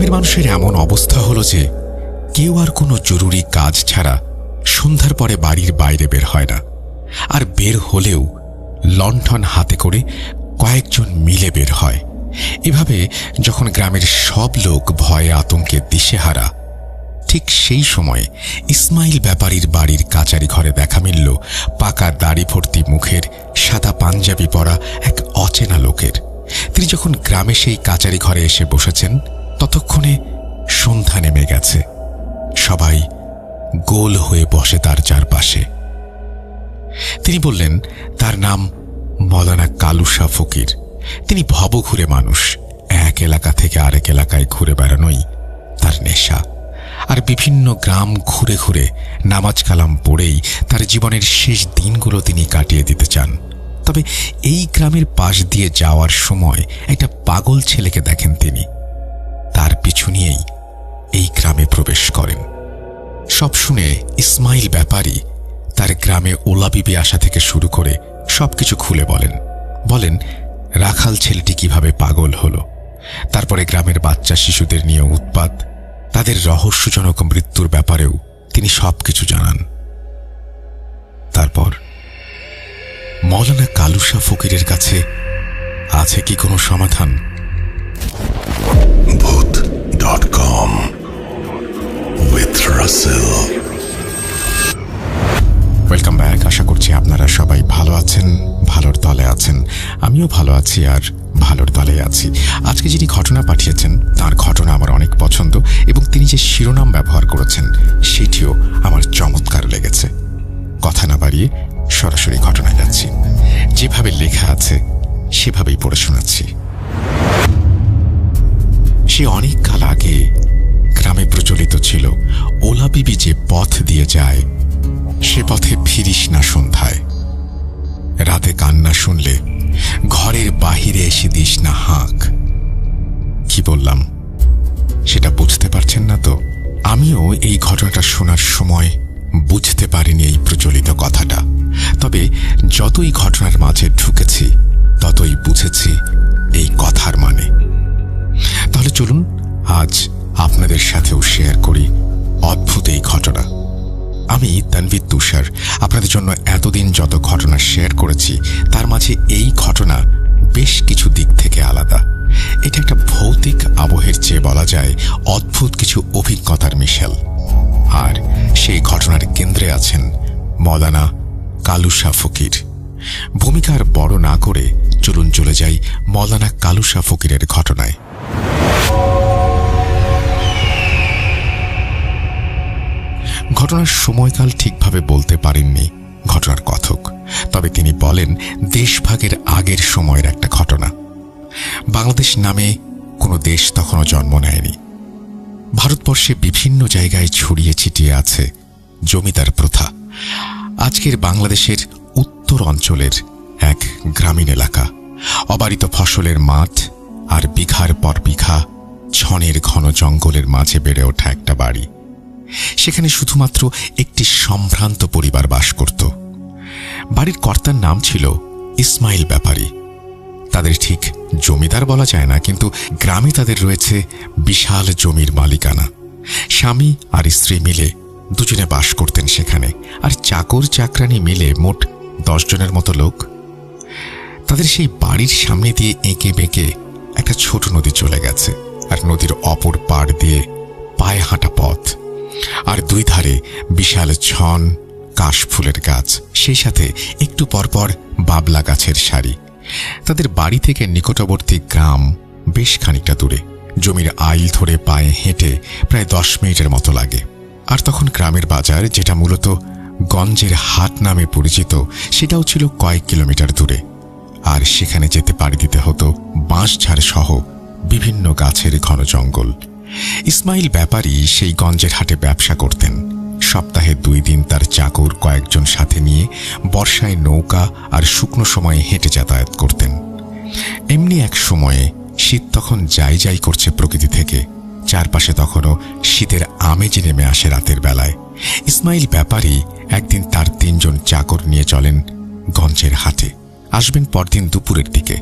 গ্রামের মানুষের এমন অবস্থা হলো যে কেউ আর কোনো জরুরি কাজ ছাড়া সন্ধ্যার পরে বাড়ির বাইরে বের হয় না, আর বের হলেও লণ্ঠন হাতে করে কয়েকজন মিলে বের হয়। এভাবে যখন গ্রামের সব লোক ভয়ে আতঙ্কে দিশেহারা, ঠিক সেই সময় ইসমাইল ব্যাপারীর বাড়ির কাচারি ঘরে দেখা মিলল পাকা দাড়ি ভর্তি মুখের সাদা পাঞ্জাবি পরা এক অচেনা লোকের। তিনি যখন গ্রামে সেই কাচারি ঘরে এসে বসেছেন, ততক্ষণে সন্ধ্যা নেমে গেছে। সবাই গোল হয়ে বসে তার চারপাশে। তিনি বললেন তার নাম মৌলানা কালুশা ফকির। তিনি ভবঘুরে মানুষ, এক এলাকা থেকে আরেক এলাকায় ঘুরে বেড়ানোই তার নেশা। আর বিভিন্ন গ্রাম ঘুরে ঘুরে নামাজ কালাম পড়েই তার জীবনের শেষ দিনগুলো তিনি কাটিয়ে দিতে চান। তবে এই গ্রামের পাশ দিয়ে যাওয়ার সময় একটা পাগল ছেলেকে দেখেন তিনি। তার পিছু নিয়েই এই গ্রামে প্রবেশ করেন। সব শুনে ইসমাইল ব্যাপারী তার গ্রামে ওলা বিবি আসা থেকে শুরু করে সবকিছু খুলে বলেন রাখাল ছেলেটি কিভাবে পাগল হলো, তারপরে গ্রামের বাচ্চা শিশুদের নিয়ে উৎপাত, তাদের রহস্যজনক মৃত্যুর ব্যাপারেও তিনি সবকিছু জানান। তারপর মৌলানা কালুশা ফকিরের কাছে আছে কি কোনো সমাধান? Bhoot.com with Russell। Welcome back. আশা করছি আপনারা সবাই ভালো আছেন, ভালোর দলে আছেন। আমিও ভালো আছি আর ভালোর দলে আছি। আজকে যিনি ঘটনা পাঠিয়েছেন তার ঘটনা আমার অনেক পছন্দ, এবং তিনি যে শিরোনাম ব্যবহার করেছেন সেটিও আমার চমৎকার লেগেছে। কথা না বাড়িয়ে সরাসরি ঘটনায় যাচ্ছি। যেভাবে লেখা আছে সেভাবেই পড়ে শোনাচ্ছি। সে অনেক কাল আগে গ্রামে প্রচলিত ছিল, ওলা বিবি যে পথ দিয়ে যায় সে পথে ফিরিস না সন্ধ্যায়। রাতে কান্না শুনলে ঘরের বাহিরে এসে দিস না হাঁক। কি বললাম সেটা বুঝতে পারছেন না তো? আমিও এই ঘটনাটা শোনার সময় বুঝতে পারিনি এই প্রচলিত কথাটা। তবে যতই ঘটনার মাঝে ঢুকেছি ততই বুঝেছি এই কথার মানে। তাহলে চলুন আজ আপনাদের সাথেও শেয়ার করি অদ্ভুত এই ঘটনা। আমি তানভীর তুষার আপনাদের জন্য এতদিন যত ঘটনা শেয়ার করেছি তার মাঝে এই ঘটনা বেশ কিছু দিক থেকে আলাদা। এটা একটা ভৌতিক আবহের চেয়ে বলা যায় অদ্ভুত কিছু অভিজ্ঞতার মিশেল। আর সেই ঘটনার কেন্দ্রে আছেন মৌলানা কালুশা ফকির। ভূমিকা আর বড় না করে চলুন চলে যাই মৌলানা কালুশা ফকিরের ঘটনায়। ঘটনার সময়কাল ঠিকভাবে বলতে পারেননি ঘটনার কথক, তবে তিনি বলেন দেশভাগের আগের সময়ের একটা ঘটনা। বাংলাদেশ নামে কোনো দেশ তখনও জন্ম নেয়নি। ভারতবর্ষে বিভিন্ন জায়গায় ছড়িয়ে ছিটিয়ে আছে জমিদার প্রথা। আজকের বাংলাদেশের উত্তর অঞ্চলের এক গ্রামীণ এলাকা, অবারিত ফসলের মাঠ আর বিঘার পর বিঘা ছনের ঘন জঙ্গলের মাঝে বেড়ে ওঠা একটা বাড়ি। সেখানে শুধুমাত্র একটি সম্ভ্রান্ত পরিবার বাস করত। বাড়ির কর্তার নাম ছিল ইসমাইল ব্যাপারী। তাদের ঠিক জমিদার বলা যায় না, কিন্তু গ্রামে তাদের রয়েছে বিশাল জমির মালিকানা। স্বামী আর স্ত্রী মিলে দুজনে বাস করতেন সেখানে, আর চাকর চাকরানি মিলে মোট 10 জনের মতো লোক। তাদের সেই বাড়ির সামনে দিয়ে এঁকে বেঁকে একটা ছোট নদী চলে গেছে, আর নদীর অপর পাড় দিয়ে পায়ে হাঁটা পথ, আর দুই ধারে বিশাল ছন কাশফুলের গাছ, সেই সাথে একটু পরপর বাবলা গাছের সারি। তাদের বাড়ি থেকে নিকটবর্তী গ্রাম বেশ খানিকটা দূরে। জমির আইল ধরে পায়ে হেঁটে প্রায় 10 মিনিটের মতো লাগে। আর তখন গ্রামের বাজার, যেটা মূলত গঞ্জের হাট নামে পরিচিত, সেটাও ছিল কয়েক কিলোমিটার দূরে। আর সেখানে যেতে পাড়ি দিতে হতো বাঁশঝাড় সহ বিভিন্ন গাছের ঘন জঙ্গল। ইসমাইল ব্যাপারী সেই গঞ্জের হাটে ব্যবসা করতেন। সপ্তাহে 2 দিন তার চাকর কয়েকজন সাথে নিয়ে বর্ষায় নৌকা আর শুকনো সময়ে হেঁটে যাতায়াত করতেন। এমনি এক সময়ে শীত তখন যাই যাই করছে প্রকৃতি থেকে। চারপাশে তখনও শীতের আমেজি নেমে আসে রাতের বেলায়। ইসমাইল ব্যাপারী একদিন তার 3 জন চাকর নিয়ে চলেন গঞ্জের হাটে। আসবেন পরদিন দুপুরের দিকে।